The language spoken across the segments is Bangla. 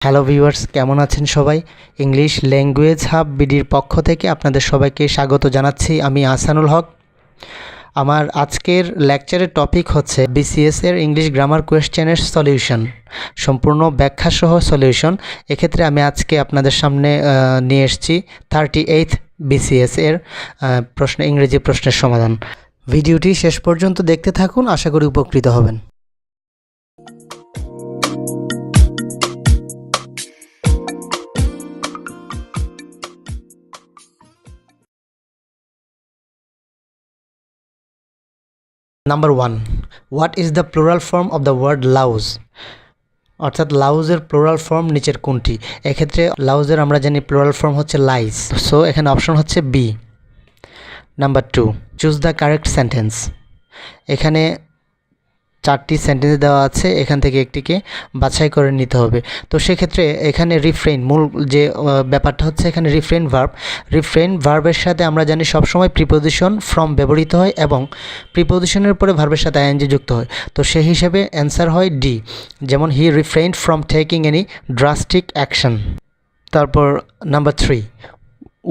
হ্যালো ভিউয়ার্স, কেমন আছেন সবাই? ইংলিশ ল্যাঙ্গুয়েজ হাব বিডির পক্ষ থেকে আপনাদের সবাইকে স্বাগত জানাচ্ছি। আমি আহসানুল হক। আমার আজকের লেকচারের টপিক হচ্ছে বিসিএস এর ইংলিশ গ্রামার কোয়েশ্চেনের সলিউশন, সম্পূর্ণ ব্যাখ্যাসহ সলিউশন। এক্ষেত্রে আমি আজকে আপনাদের সামনে নিয়ে এসেছি 38th BCS এর ইংরেজি প্রশ্নের সমাধান। ভিডিওটি শেষ পর্যন্ত দেখতে থাকুন, আশা করি উপকৃত হবেন। Number 1, what is the plural form of the word louse? অর্থাৎ লাউজের প্লুরাল ফর্ম নিচের কোনটি? এক্ষেত্রে লাউজের আমরা জানি প্লুরাল ফর্ম হচ্ছে লাইস, সো এখানে অপশন হচ্ছে B. Number 2, choose the correct sentence. এখানে 4টি সেন্টেন্স দেওয়া আছে, এখান থেকে একটিকে বাছাই করে নিতে হবে। তো সেক্ষেত্রে এখানে রিফ্রেইন, মূল যে ব্যাপারটা হচ্ছে এখানে রিফ্রেইন ভার্বের সাথে আমরা জানি সবসময় প্রিপোজিশন ফ্রম ব্যবহৃত হয় এবং প্রিপোজিশনের পরে ভার্বের সাথে আইএনজি যুক্ত হয়। তো সেই হিসেবে অ্যান্সার হয় ডি, যেমন he refrained from taking any drastic action. তারপর number 3,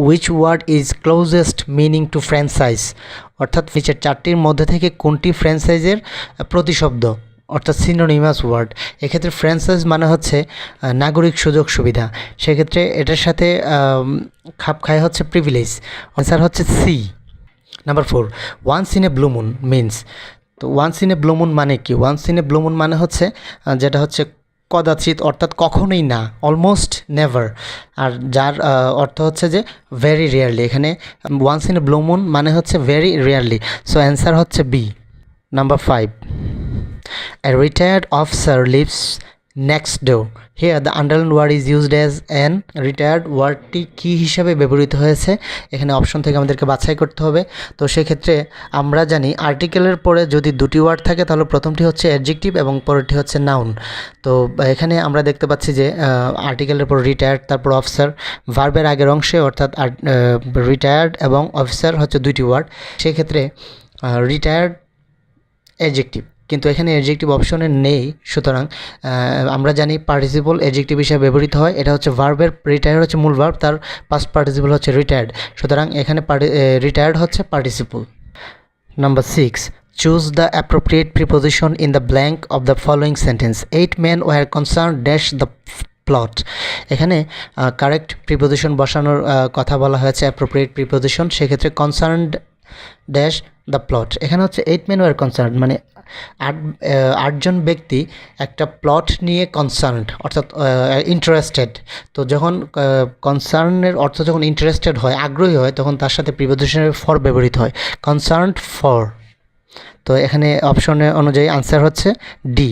which word is closest meaning to franchise? অর্থাৎ নিচের 4টির মধ্যে থেকে কোনটি ফ্র্যাঞ্চাইজের প্রতিশব্দ, অর্থাৎ সিনোনিমাস ওয়ার্ড? এক্ষেত্রে ফ্র্যাঞ্চাইজ মানে হচ্ছে নাগরিক সুযোগ সুবিধা, সেক্ষেত্রে এটার সাথে খাপ খায় হচ্ছে প্রিভিলেজ। আনসার হচ্ছে C. Number 4, once in a blue moon means. তো once in a blue moon মানে কি? Once in a blue moon মানে হচ্ছে যেটা হচ্ছে কদাচিৎ, অর্থাৎ কখনোই না, অলমোস্ট নেভার। আর যার অর্থ হচ্ছে যে ভেরি রেয়ারলি। এখানে once in a blue moon মানে হচ্ছে ভেরি রেয়ারলি, সো অ্যান্সার হচ্ছে B. Number 5, a retired officer lives next door. Here the underlined word is used as an retired ওয়ার্ডটি কী হিসাবে ব্যবহৃত হয়েছে? এখানে অপশন থেকে আমাদেরকে বাছাই করতে হবে। তো সেক্ষেত্রে আমরা জানি আর্টিকেলের পরে যদি দুটি ওয়ার্ড থাকে তাহলে প্রথমটি হচ্ছে অ্যাডজেক্টিভ এবং পরেরটি হচ্ছে নাউন। তো এখানে আমরা দেখতে পাচ্ছি যে আর্টিকেলের পর রিটায়ার্ড, তারপর অফিসার, ভার্বের আগের অংশে অর্থাৎ রিটায়ার্ড এবং অফিসার হচ্ছে দুইটি ওয়ার্ড। সেক্ষেত্রে রিটায়ার্ড অ্যাডজেক্টিভ, কিন্তু এখানে অ্যাডজেক্টিভ অপশনে নেই, সুতরাং আমরা জানি পার্টিসিপল অ্যাডজেক্টিভ হিসেবে ব্যবহৃত হয়। এটা হচ্ছে ভার্বের, রিটায়ার্ড হচ্ছে মূল ভার্ব, তার পাস্ট পার্টিসিপল হচ্ছে রিটায়ার্ড, সুতরাং এখানে রিটায়ার্ড হচ্ছে participle. Number 6, choose the appropriate preposition in the blank of the following sentence. 8 men were concern dash the plot. এখানে কারেক্ট প্রিপোজিশন বসানোর কথা বলা হয়েছে, অ্যাপ্রোপ্রিয়েট প্রিপোজিশন, সেক্ষেত্রে কনসার্নড ড্যাশ দ্য প্লট। এখানে হচ্ছে 8 men ওয়ার কনসার্ন মানে আটজন ব্যক্তি একটা প্লট নিয়ে কনসার্নড, অর্থাৎ ইন্টারেস্টেড। তো যখন কনসার্নের অর্থ যখন ইন্টারেস্টেড হয়, আগ্রহী হয়, তখন তার সাথে প্রিপোজিশনের ফর ব্যবহৃত হয়, কনসার্নড ফর। তো এখানে অপশনের অনুযায়ী আনসার হচ্ছে D.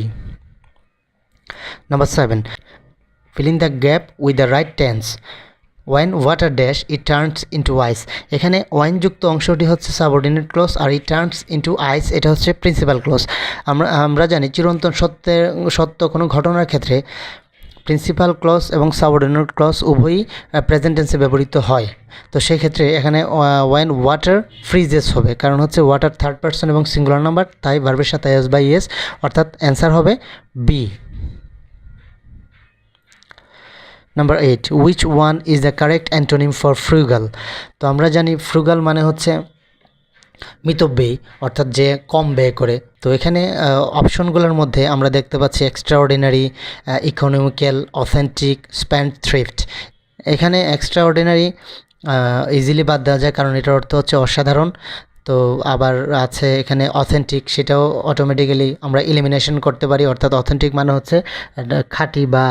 Number 7, fill in the gap with the right tense. When water dash it turns into ice. এখানে ওয়াইন যুক্ত অংশটি হচ্ছে সাবঅর্ডিনেট ক্লজ, আর it turns into ice এটা হচ্ছে প্রিন্সিপাল ক্লজ। আমরা জানি চিরন্তন সত্য কোনো ঘটনার ক্ষেত্রে প্রিন্সিপাল ক্লজ এবং সাবঅর্ডিনেট ক্লজ উভয়ই প্রেজেন্ট টেন্সে ব্যবহৃত হয়। তো সেই ক্ষেত্রে এখানে ওয়াইন ওয়াটার ফ্রিজেস হবে, কারণ হচ্ছে ওয়াটার থার্ড পারসন এবং সিঙ্গুলার নাম্বার, তাই ভার্বের সাথে এস বাই এস, অর্থাৎ অ্যান্সার হবে B. Number 8, which one is the correct antonym for frugal? তো আমরা জানি ফ্রুগাল মানে হচ্ছে মিতব্যয়ী, অর্থাৎ যে কম ব্যয় করে। তো এখানে অপশনগুলোর মধ্যে আমরা দেখতে পাচ্ছি extraordinary, economical, authentic, spend thrift. এখানে এক্সট্রাঅর্ডিনারি ইজিলি বাদ দেওয়া যায়, কারণ এটার অর্থ হচ্ছে অসাধারণ। তো আবার আছে এখানে অথেন্টিক, সেটাও অটোমেটিক্যালি আমরা এলিমিনেশন করতে পারি, অর্থাৎ অথেন্টিক মানে হচ্ছে খাঁটি বা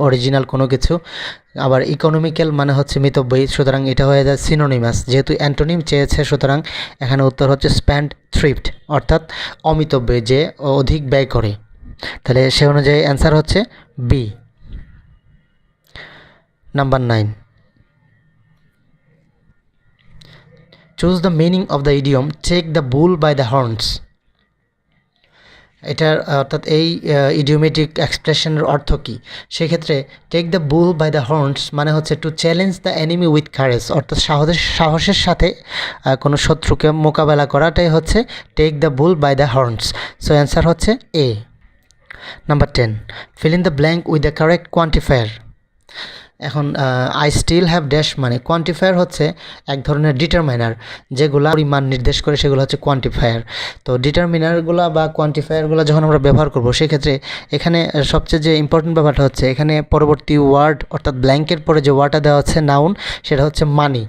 অরিজিনাল কোনো কিছু। আবার ইকোনমিক্যাল মানে হচ্ছে মিতব্যয়ী, সুতরাং এটা হয়ে যায় সিনোনিমাস। যেহেতু অ্যান্টোনিম চেয়েছে, সুতরাং এখানে উত্তর হচ্ছে স্প্যান্ড থ্রিফট, অর্থাৎ অমিতব্যয়ী, যে অধিক ব্যয় করে। তাহলে সে অনুযায়ী অ্যান্সার হচ্ছে B. Number 9, choose the meaning of the idiom take the bull by the horns. এটার অর্থাৎ এই ইডিওমেটিক এক্সপ্রেশনের অর্থ কী? সেক্ষেত্রে take the bull by the horns মানে হচ্ছে to challenge the enemy with courage, অর্থাৎ সাহসের সাথে কোনো শত্রুকে মোকাবেলা করাটাই হচ্ছে take the bull by the horns, so answer হচ্ছে A. Number 10, fill in the blank with the correct quantifier. এখন আই স্টিল হ্যাভ ড্যাশ মানে কোয়ান্টিফায়ার হচ্ছে এক ধরনের ডিটারমাইনার, যেগুলো পরিমাণ নির্দেশ করে সেগুলো হচ্ছে কোয়ান্টিফায়ার। তো ডিটারমিনারগুলো বা কোয়ান্টিফায়ারগুলো যখন আমরা ব্যবহার করব সেক্ষেত্রে এখানে সবচেয়ে যে ইম্পর্টেন্ট ব্যাপারটা হচ্ছে এখানে পরবর্তী ওয়ার্ড অর্থাৎ ব্ল্যাঙ্কের পরে যে ওয়ার্ডটা দেওয়া হচ্ছে নাউন, সেটা হচ্ছে মানি।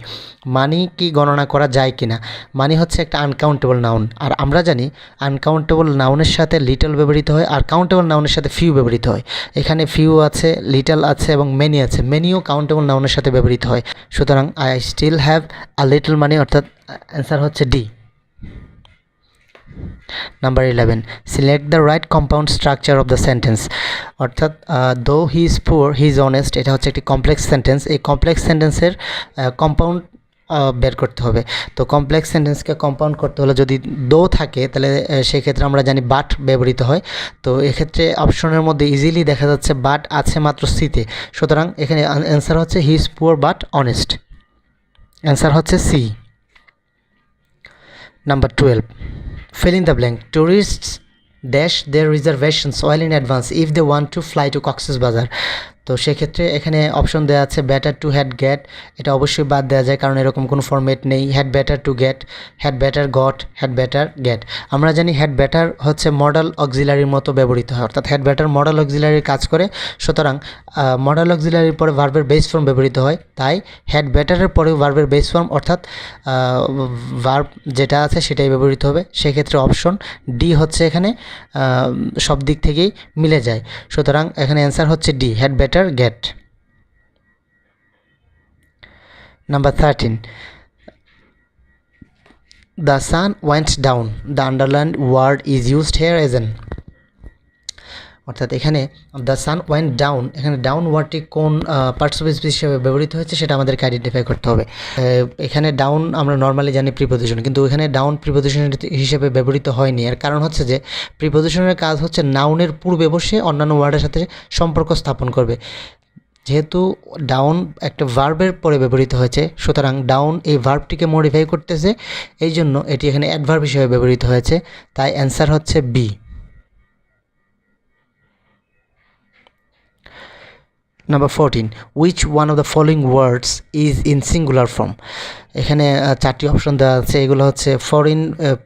মানি কি গণনা করা যায় কি না? মানি হচ্ছে একটা আনকাউন্টেবল নাউন, আর আমরা জানি আনকাউন্টেবল নাউনের সাথে লিটল ব্যবহৃত হয় আর কাউন্টেবল নাউনের সাথে ফিউ ব্যবহৃত হয়। এখানে ফিউ আছে, লিটল আছে এবং মেনি আছে। মেনিও কাউন্টেবল নাউনের সাথে ব্যবহৃত হয়। সুতরাং I still have a little money, অর্থাৎ অ্যান্সার হচ্ছে D. Number 11, select the right compound structure of the sentence. অর্থাৎ though he is poor he is honest, এটা হচ্ছে একটি কমপ্লেক্স সেন্টেন্স। এই কমপ্লেক্স সেন্টেন্সের কম্পাউন্ড বের করতে হবে। তো কমপ্লেক্স সেন্টেন্সকে কম্পাউন্ড করতে হলে যদি দো থাকে তাহলে সেক্ষেত্রে আমরা জানি বাট ব্যবহৃত হয়। তো এক্ষেত্রে অপশনের মধ্যে ইজিলি দেখা যাচ্ছে বাট আছে মাত্র সিতে। সুতরাং এখানে অ্যান্সার হচ্ছে হি is poor but honest. Answer হচ্ছে C. Number 12, fill in the blank. Tourists dash their reservations well in advance if they want to fly to Cox's Bazar. তো সেক্ষেত্রে এখানে অপশন দেওয়া আছে বেটার টু হ্যাড গেট, এটা অবশ্যই বাদ দেওয়া যায় কারণ এরকম কোনো ফরম্যাট নেই। Had better to get, had better got, had better get. আমরা জানি হ্যাড বেটার হচ্ছে মডেল অক্সিলারির মতো ব্যবহৃত হয়, অর্থাৎ হ্যাড বেটার মডেল অক্সিলারির কাজ করে। সুতরাং মডেল অক্সিলারির পরে ভার্বের বেস ফর্ম ব্যবহৃত হয়, তাই হ্যাড বেটারের পরেও ভার্বের বেস ফর্ম অর্থাৎ ভার্ব যেটা আছে সেটাই ব্যবহৃত হবে। সেক্ষেত্রে অপশন ডি হচ্ছে এখানে সব দিক থেকেই মিলে যায়। সুতরাং এখানে অ্যান্সার হচ্ছে D, had better get. Number 13, the sun went down. The underlined word is used here as an, অর্থাৎ এখানে দ্য সান ওয়েন্ট ডাউন, এখানে ডাউন ওয়ার্ডটি কোন পার্টিসিপেন্ট হিসেবে ব্যবহৃত হয়েছে সেটা আমাদেরকে আইডেন্টিফাই করতে হবে। এখানে ডাউন আমরা নর্মালি জানি প্রিপোজিশন, কিন্তু এখানে ডাউন প্রিপোজিশন হিসেবে ব্যবহৃত হয়নি। এর কারণ হচ্ছে যে প্রিপোজিশনের কাজ হচ্ছে নাউনের পূর্বে বসে অন্যান্য ওয়ার্ডের সাথে সম্পর্ক স্থাপন করবে। যেহেতু ডাউন একটা ভার্বের পরে ব্যবহৃত হয়েছে, সুতরাং ডাউন এই ভার্বটিকে মডিফাই করতেছে, এই জন্য এটি এখানে অ্যাডভার্ব হিসেবে ব্যবহৃত হয়েছে। তাই অ্যান্সার হচ্ছে B. Number 14, which one of the following words is in singular form. এখানে চারটি অপশন দেওয়া আছে, এগুলো হচ্ছে ফরেন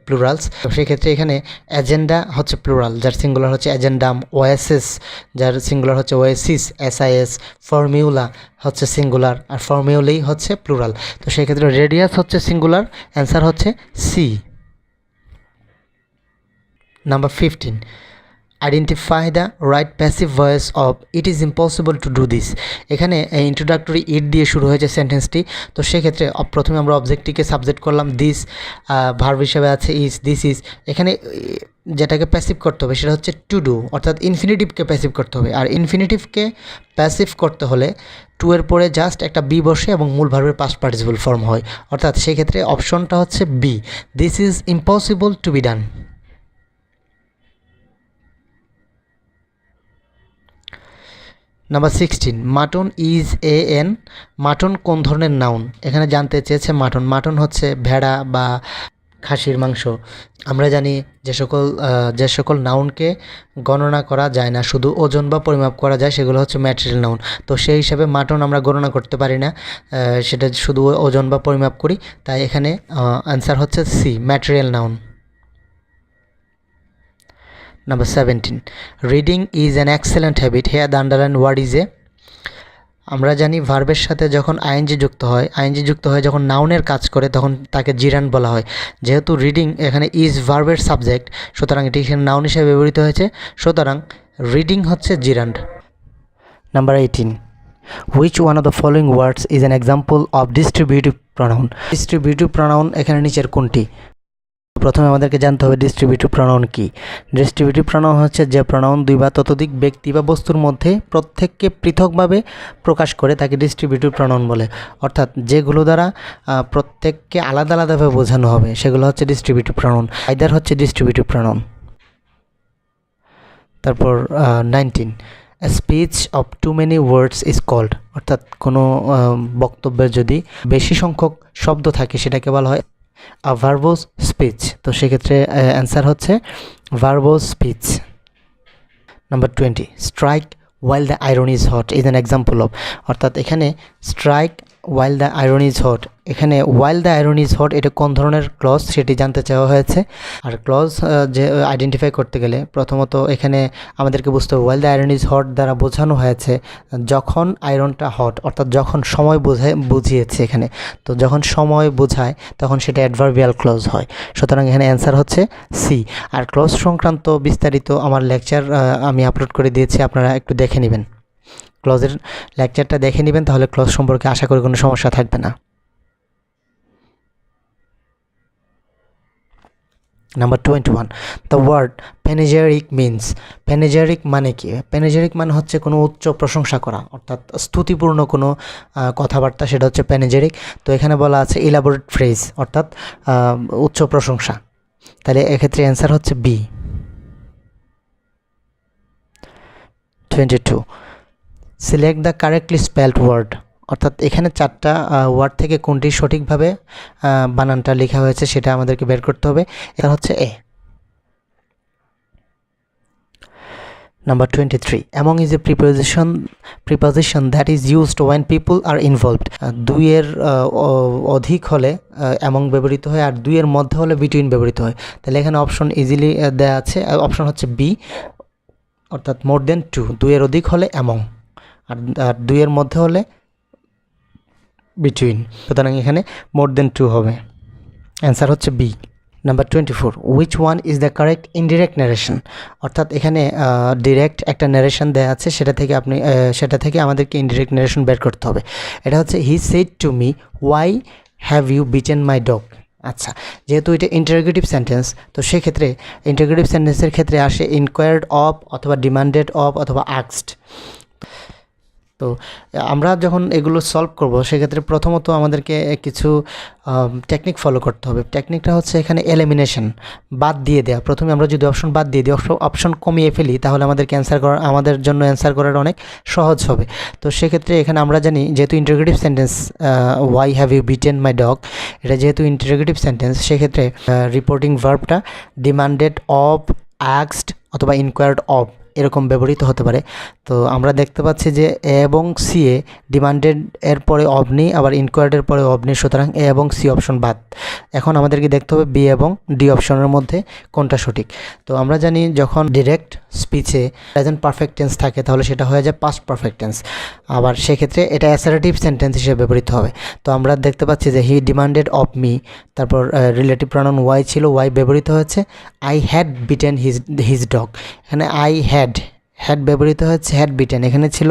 প্লুরালস। সেক্ষেত্রে এখানে এজেন্ডা হচ্ছে প্লুরাল, যার সিঙ্গুলার হচ্ছে এজেন্ডাম। ওএসএস যার সিঙ্গুলার হচ্ছে ওএসিস, এসআইএস। ফর্মিউলা হচ্ছে সিঙ্গুলার, আর ফর্মিউলাই হচ্ছে প্লুরাল। তো সেক্ষেত্রে রেডিয়াস হচ্ছে সিঙ্গুলার, অ্যান্সার হচ্ছে C. Number 15, identify the right passive voice of it is impossible to do this. এখানে ইন্ট্রোডাক্টরি ইট দিয়ে শুরু হয়েছে সেন্টেন্সটি। তো সেক্ষেত্রে প্রথমে আমরা অবজেক্টটিকে সাবজেক্ট করলাম, দিস ভার্ব হিসেবে আছে ইজ, দিস ইজ। এখানে যেটাকে প্যাসিভ করতে হবে সেটা হচ্ছে টু ডু, অর্থাৎ ইনফিনিটিভকে প্যাসিভ করতে হবে। আর ইনফিনিটিভকে প্যাসিভ করতে হলে টু এর পরে জাস্ট একটা বি বসে এবং মূল ভার্বের পাস্ট পার্টিসিপল ফর্ম হয়, অর্থাৎ সেক্ষেত্রে অপশনটা হচ্ছে B, this is impossible to be done. Number 16, mutton is a an. Mutton কোন ধরনের নাউন? এখানে জানতে চেয়েছে মাটন। মাটন হচ্ছে ভেড়া বা খাসির মাংস। আমরা জানি যে সকল নাউনকে গণনা করা যায় না, শুধু ওজন বা পরিমাপ করা যায়, সেগুলো হচ্ছে ম্যাটেরিয়াল নাউন। তো সেই হিসাবে মাটন আমরা গণনা করতে পারি না, সেটা শুধু ওজন বা পরিমাপ করি। তাই এখানে অ্যান্সার হচ্ছে C, material noun. Number 17, reading is an excellent habit. Here the underlined word is a. আমরা জানি ভার্বের সাথে যখন আইএনজি যুক্ত হয় যখন নাউনের কাজ করে তখন তাকে জিরান্ড বলা হয়। যেহেতু রিডিং এখানে ইজ ভার্বের সাবজেক্ট, সুতরাং এটি এখানে নাউন হিসেবে ব্যবহৃত হয়েছে, সুতরাং রিডিং হচ্ছে জিরান্ড। Number 18, which one of the following words is an example of distributive pronoun? Distributive pronoun এখানে নিচের কোনটি? প্রথমে আমাদেরকে জানতে হবে ডিস্ট্রিবিউটিভ প্রনাউন কি। ডিস্ট্রিবিউটিভ প্রনাউন হচ্ছে যে প্রনাউন দুই বা ততোধিক ব্যক্তি বা বস্তুর মধ্যে প্রত্যেককে পৃথকভাবে প্রকাশ করে তাকে ডিস্ট্রিবিউটিভ প্রনাউন বলে, অর্থাৎ যেগুলো দ্বারা প্রত্যেককে আলাদা আলাদাভাবে বোঝানো হবে সেগুলো হচ্ছে ডিস্ট্রিবিউটিভ প্রনাউন। আইদার হচ্ছে ডিস্ট্রিবিউটিভ প্রনাউন। তারপর 19, a speech of too many words is called, অর্থাৎ কোনো বক্তব্যের যদি বেশি সংখ্যক শব্দ থাকে সেটাকে বলা হয় a verbose speech। তো সেক্ষেত্রে অ্যান্সার হচ্ছে verbose speech। Number 20, strike while the iron is hot is an example of, অর্থাৎ এখানে strike while the iron is hot, এখানে while the iron is hot এটা কোন ধরনের ক্লজ সেটি জানতে চাওয়া হয়েছে। আর ক্লজ যে আইডেন্টিফাই করতে গেলে প্রথমত এখানে আমাদেরকে বুঝতে হবে while the iron is hot দ্বারা বোঝানো হয়েছে যখন আয়রনটা হট, অর্থাৎ যখন সময় বুঝিয়েছে এখানে। তো যখন সময় বোঝায় তখন সেটা অ্যাডভার্বিয়াল ক্লজ হয়। সুতরাং এখানে অ্যান্সার হচ্ছে সি। আর ক্লজ সংক্রান্ত বিস্তারিত আমার লেকচার আমি আপলোড করে দিয়েছি, আপনারা একটু দেখে নেবেন, ক্লজের লেকচারটা দেখে নেবেন, তাহলে ক্লজ সম্পর্কে আশা করি কোনো সমস্যা থাকবে না। Number 21, the word panegyric means. Panegyric মানে কি? প্যানেজারিক মানে হচ্ছে কোনো উচ্চ প্রশংসা করা, অর্থাৎ স্তুতিপূর্ণ কোনো কথাবার্তা, সেটা হচ্ছে প্যানেজারিক। তো এখানে বলা আছে ইলাবোরেট ফ্রেজ, অর্থাৎ উচ্চ প্রশংসা। তাহলে এক্ষেত্রে অ্যান্সার হচ্ছে B. 22, select the correctly spelled word, অর্থাৎ এখানে চারটা ওয়ার্ড থেকে কোনটি সঠিকভাবে বানানটা লেখা হয়েছে সেটা আমাদেরকে বের করতে হবে। এটা হচ্ছে A. Number 23, among is a preposition that is used when people are involved. দুইয়ের অধিক হলে অ্যামং ব্যবহৃত হয়, আর দুইয়ের মধ্যে হলে বিটুইন ব্যবহৃত হয়। তাহলে এখানে অপশন ইজিলি দেওয়া আছে, অপশন হচ্ছে বি, অর্থাৎ মোর দেন টু। দুইয়ের অধিক হলে অ্যামং, আর দুইয়ের মধ্যে হলে বিটুইন। সুতরাং এখানে মোর দেন টু হবে, অ্যান্সার হচ্ছে B. Number 24, which one is the correct indirect narration, অর্থাৎ এখানে ডিরেক্ট একটা ন্যারেশন দেওয়া আছে, সেটা থেকে আমাদেরকে ইনডিরেক্ট ন্যারেশন বের করতে হবে। এটা হচ্ছে he said to me why have you beaten my dog. আচ্ছা, যেহেতু এটা ইন্টারোগেটিভ সেন্টেন্স, তো সেক্ষেত্রে ইন্টারোগেটিভ সেন্টেন্সের ক্ষেত্রে আসে ইনকোয়ার্ড অফ অথবা ডিমান্ডেড অফ অথবা আস্কড। তো আমরা যখন এগুলো সলভ করব সেক্ষেত্রে প্রথমত আমাদেরকে কিছু টেকনিক ফলো করতে হবে। টেকনিকটা হচ্ছে এখানে এলিমিনেশন, বাদ দিয়ে দেওয়া। প্রথমে আমরা যদি অপশন বাদ দিয়ে দিই, অপশন কমিয়ে ফেলি, তাহলে আমাদের জন্য অ্যান্সার করার অনেক সহজ হবে। তো সেক্ষেত্রে এখানে আমরা জানি যেহেতু interrogative sentence why have you beaten my dog, এটা যেহেতু ইন্টারোগেটিভ সেন্টেন্স, সেক্ষেত্রে রিপোর্টিং ভার্বটা ডিমান্ডেড অফ, আস্কড অথবা ইনকোয়ার্ড অফ এরকম ব্যবহৃত হতে পারে। তো আমরা দেখতে পাচ্ছি যে এ এবং সি এ ডিমান্ডেড এর পরে অবনি, আবার ইনকোয়ার্ডের পরে অবনি, সুতরাং এ এবং সি অপশন বাদ। এখন আমাদেরকে দেখতে হবে বি এবং ডি অপশনের মধ্যে কোনটা সঠিক। তো আমরা জানি যখন ডিরেক্ট স্পিচে প্রেজেন্ট পারফেক্ট টেন্স থাকে তাহলে সেটা হয়ে যায় পাস্ট পারফেক্ট টেন্স, আবার সেক্ষেত্রে এটা অ্যাসার্টিভ সেন্টেন্স হিসেবে ব্যবহৃত হবে। তো আমরা দেখতে পাচ্ছি যে হি ডিমান্ডেড অফ মি, তারপর রিলেটিভ প্রনাউন ওয়াই ছিল, ওয়াই ব্যবহৃত হয়েছে। I had beaten his dog, এখানে আই হ্যাড ব্যবহৃত হয়েছে, হ্যাড বিটেন এখানে ছিল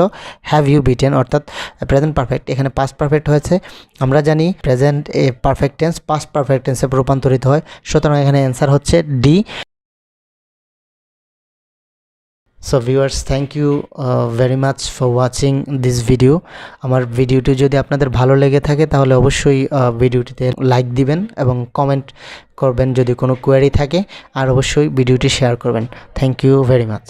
হ্যাভ ইউ বিটেন, অর্থাৎ প্রেজেন্ট পারফেক্ট, এখানে পাস্ট পারফেক্ট হয়েছে। আমরা জানি present perfect tense past perfect টেন্সে রূপান্তরিত হয়, সুতরাং এখানে অ্যান্সার হচ্ছে D. So viewers, thank you very much for watching this video. আমার ভিডিওটি যদি আপনাদের ভালো লেগে থাকে তাহলে অবশ্যই ভিডিওটিতে লাইক দিবেন এবং কমেন্ট করবেন যদি কোনো কোয়েরি থাকে, আর অবশ্যই ভিডিওটি শেয়ার করবেন। Thank you very much.